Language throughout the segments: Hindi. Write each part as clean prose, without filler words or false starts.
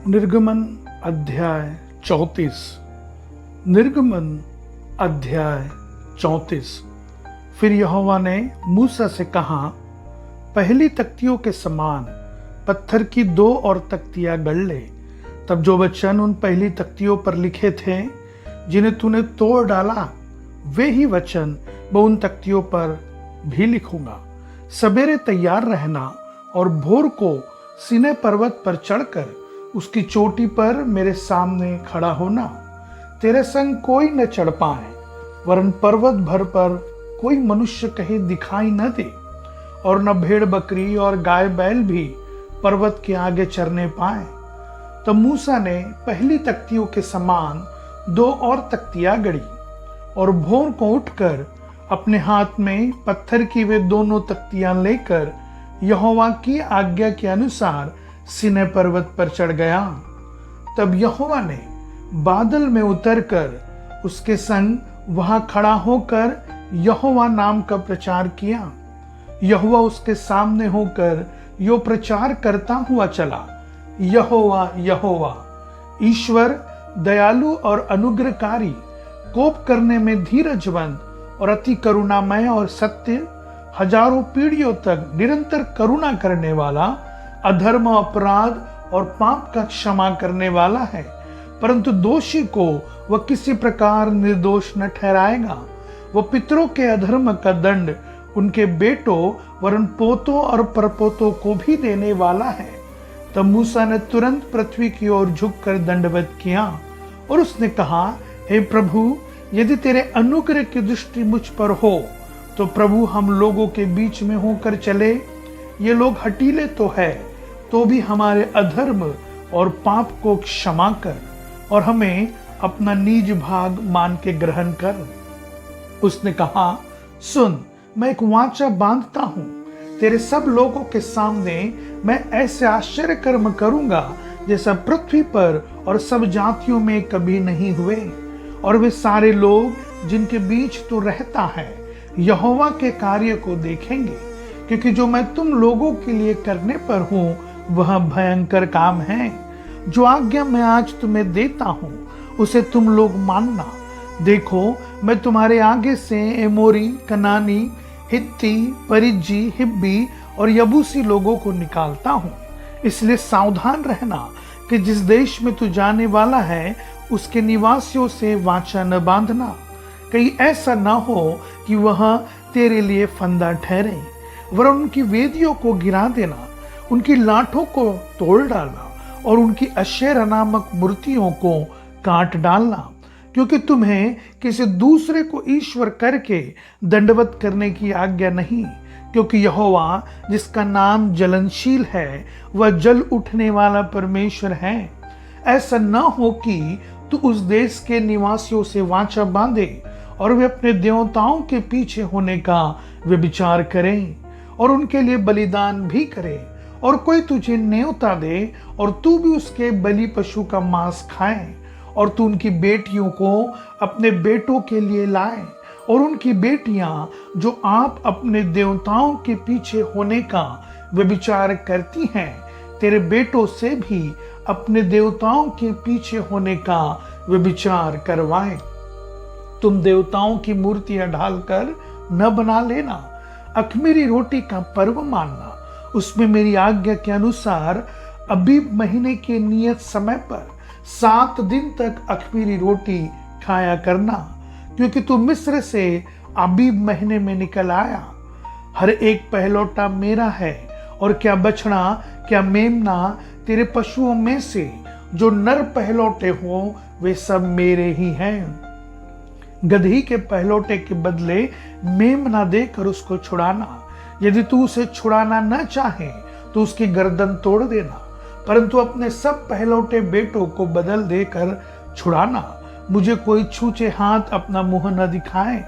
निर्गमन अध्याय 34। निर्गमन अध्याय 34। फिर यहोवा ने मूसा से कहा, पहली तख्तियों के समान पत्थर की 2 और तख्तियां गढ़ ले। तब जो वचन उन पहली तख्तियों पर लिखे थे जिन्हें तूने तोड़ डाला, वे ही वचन मैं उन तख्तियों पर भी लिखूंगा। सवेरे तैयार रहना और भोर को सीनै पर्वत पर चढ़कर उसकी चोटी पर मेरे सामने खड़ा होना। तेरे संग कोई न चढ़ पाए, वरन पर्वत भर पर कोई मनुष्य कहीं दिखाई न दे, और न भेड़ बकरी और गाय बैल भी पर्वत के आगे चरने पाए। तब मूसा ने पहली तख्तियों के समान 2 और तख्तियां गढ़ी, और भोर को उठकर अपने हाथ में पत्थर की वे दोनों तख्तियां लेकर यहोवा की आज्ञा के अनुसार सीनै पर्वत पर चढ़ गया। तब यहोवा ने बादल में उतरकर उसके संग वहां खड़ा होकर यहोवा नाम का प्रचार किया। यहोवा उसके सामने होकर यो प्रचार करता हुआ चला, यहोवा यहोवा ईश्वर, दयालु और अनुग्रहकारी, कोप करने में धीरजवंत और अति करुणामय और सत्य, हजारों पीढ़ियों तक निरंतर करुणा करने वाला, अधर्म, अपराध और पाप का क्षमा करने वाला है, परंतु दोषी को वह किसी प्रकार निर्दोष न ठहराएगा। वह पितरों के अधर्म का दंड उनके बेटों वरन पोतों और परपोतों को भी देने वाला है। तब मूसा ने तुरंत पृथ्वी की ओर झुककर दंडवत किया और उसने कहा, हे प्रभु, यदि तेरे अनुग्रह की दृष्टि मुझ पर हो तो प्रभु हम लोगों के बीच में होकर चले। ये लोग हठीले तो है, तो भी हमारे अधर्म और पाप को क्षमा कर और हमें अपना निज भाग मान के ग्रहण कर। उसने कहा, सुन, मैं एक वाचा बांधता हूं, तेरे सब लोगों के सामने मैं ऐसे आश्चर्य कर्म करूंगा जैसा पृथ्वी पर और सब जातियों में कभी नहीं हुए। और वे सारे लोग जिनके बीच तू रहता है यहोवा के कार्य को देखेंगे, क्योंकि जो मैं तुम लोगों के लिए करने पर हूं वह भयंकर काम है। जो आज्ञा मैं आज तुम्हें देता हूं उसे तुम लोग मानना। देखो, मैं तुम्हारे आगे से एमोरी, कनानी, हित्ती, परिज्जी, हिब्बी और यबूसी लोगों को निकालता हूं। इसलिए सावधान रहना कि जिस देश में तू जाने वाला है उसके निवासियों से वाचा न बांधना, कहीं ऐसा न हो कि वह तेरे लिए फंदा ठहरे। वरन उनकी वेदियों को गिरा देना, उनकी लाठों को तोड़ डालना और उनकी अशेरा नामक मूर्तियों को काट डालना, क्योंकि तुम्हें किसी दूसरे को ईश्वर करके दंडवत करने की आज्ञा नहीं, क्योंकि यहोवा जिसका नाम जलनशील है वह जल उठने वाला परमेश्वर है। ऐसा न हो कि तू उस देश के निवासियों से वाचा बांधे और वे अपने देवताओं के पीछे होने का व्यभिचार करें और उनके लिए बलिदान भी करें, और कोई तुझे न्योता दे और तू भी उसके बलि पशु का मांस खाए, और तू उनकी बेटियों को अपने बेटों के लिए लाए, और उनकी बेटियां जो आप अपने देवताओं के पीछे होने का व्यभिचार करती हैं, तेरे बेटों से भी अपने देवताओं के पीछे होने का व्यभिचार करवाएं। तुम देवताओं की मूर्तियां ढालकर न बना लेना। अख़मीरी रोटी का पर्व मानना, उसमें मेरी आज्ञा के अनुसार अबीब महीने के नियत समय पर 7 दिन तक अख़मीरी रोटी खाया करना, क्योंकि तू मिस्र से अबीब महीने में निकल आया। हर एक पहलौठा मेरा है, और क्या बछड़ा क्या मेमना तेरे पशुओं में से जो नर पहलौठे हों वे सब मेरे ही हैं। गदही के पहलौठे के बदले मेमना देकर उसको छुड़ाना। यदि तू उसे छुड़ाना न चाहे तो उसकी गर्दन तोड़ देना, परंतु अपने सब पहलौठे बेटों को बदल देकर छुड़ाना। मुझे कोई छूछे हाथ अपना मुंह न दिखाए।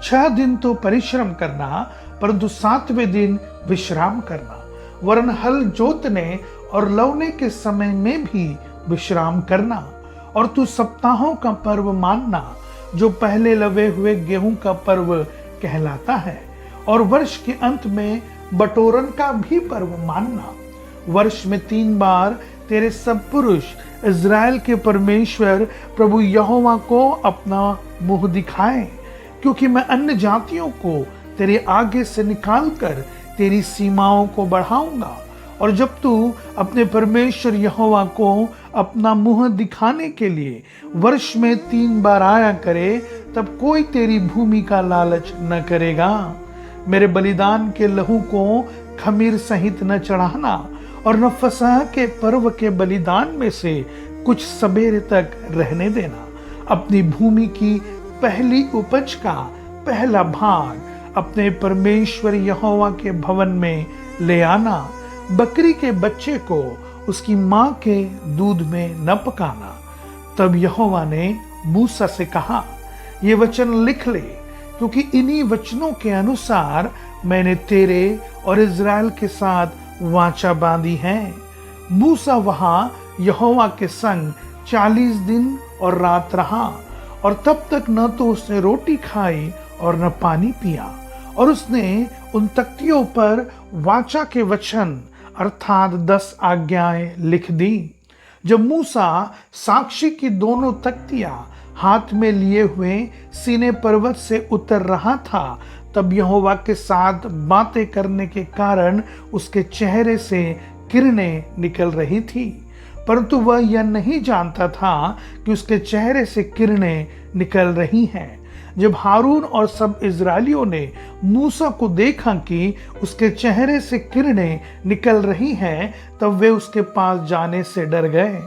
6 दिन तो परिश्रम करना, परंतु 7वें दिन विश्राम करना। वरन हल जोतने और लवने के समय में भी विश्राम करना। और तू सप्ताहों का पर्व मानना, जो पहले लवे हुए गेहूं का पर्व कहलाता है, और वर्ष के अंत में बटोरन का भी पर्व मानना। वर्ष में 3 बार तेरे सब पुरुष इज़राइल के परमेश्वर प्रभु यहोवा को अपना मुंह दिखाएं, क्योंकि मैं अन्य जातियों को तेरे आगे से निकालकर तेरी सीमाओं को बढ़ाऊंगा। और जब तू अपने परमेश्वर यहोवा को अपना मुंह दिखाने के लिए वर्ष में 3 बार आया करे, तब कोई तेरी भूमि का लालच न करेगा। मेरे बलिदान के लहू को खमीर सहित न चढ़ाना, और न फसह के पर्व के बलिदान में से कुछ सबेरे तक रहने देना। अपनी भूमि की पहली उपज का पहला भाग अपने परमेश्वर यहोवा के भवन में ले आना। बकरी के बच्चे को उसकी मां के दूध में न पकाना। तब यहोवा ने मूसा से कहा, ये वचन लिख ले, क्योंकि इन्हीं वचनों के अनुसार मैंने तेरे और इज़राइल के साथ वाचा बांधी है। मूसा वहां यहोवा के संग 40 दिन और रात रहा, और तब तक न तो उसने रोटी खाई और न पानी पिया। और उसने उन तख्तियों पर वाचा के वचन अर्थात 10 आज्ञाएं लिख दी। जब मूसा साक्षी की दोनों तख्तियां हाथ में लिए हुए सीने पर्वत से उतर रहा था, तब यहोवा के साथ बातें करने के कारण उसके चेहरे से किरणें निकल रही थी, परंतु वह यह नहीं जानता था कि उसके चेहरे से किरणें निकल रही हैं। जब हारून और सब इज़राइलियों ने मूसा को देखा कि उसके चेहरे से किरणें निकल रही हैं, तब वे उसके पास जाने से डर गए।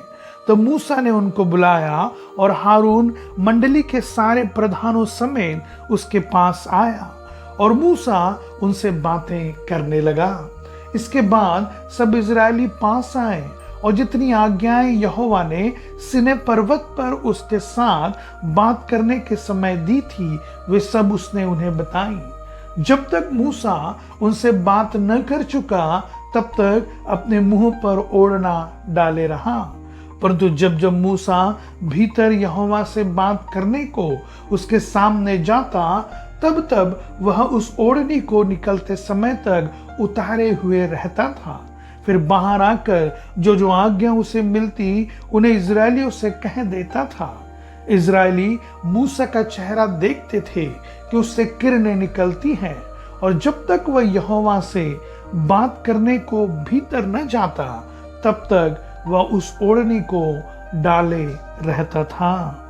तो मूसा ने उनको बुलाया, और हारून मंडली के सारे प्रधानों समेत उसके पास आया, और मूसा उनसे बातें करने लगा। इसके बाद सब इज़राइली पास आए, और जितनी आज्ञाएं यहोवा ने सिने पर्वत पर उसके साथ बात करने के समय दी थी, वे सब उसने उन्हें बताई। जब तक मूसा उनसे बात न कर चुका, तब तक अपने मुंह पर ओढ़ना डाले रहा। परंतु जब जब मूसा भीतर यहोवा से बात करने को उसके सामने जाता, तब तब वह उस ओढ़नी को निकलते समय तक उतारे हुए रहता था। फिर बाहर आकर जो जो आज्ञा उसे मिलती, उन्हें इज़राइलियों से कह देता था। इज़राइली मूसा का चेहरा देखते थे कि उससे किरणें निकलती हैं, और जब तक वह यहोवा से बात करने को भीतर न जाता, तब तक वह उस ओढ़नी को डाले रहता था।